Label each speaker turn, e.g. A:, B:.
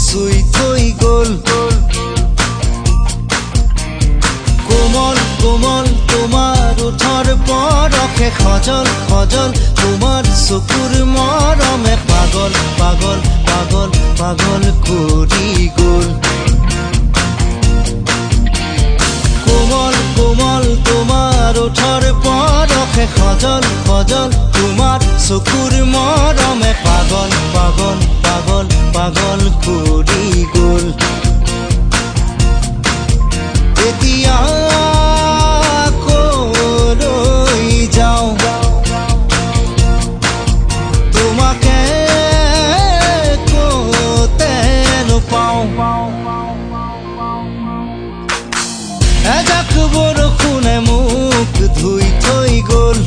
A: চুই থৈ গ'ল। কোমল কোমল তোমাৰ ওঠৰ পৰশে সজল সজল, তোমাৰ চকুৰ মৰমে পাগল পাগল পাগল পাগল কৰি গ'ল। কোমল কোমল তোমাৰ ওঠৰ পৰশে সজল সজল, তোমাৰ চকুৰ মৰমে পাগল পাগল পাগল পাগল কৰি গ'ল। এতিয়া কলৈ যাওঁ তোমাকে কতে নোপাওঁ। এজাক বৰষুণে মোক ধুই থৈ গ'ল।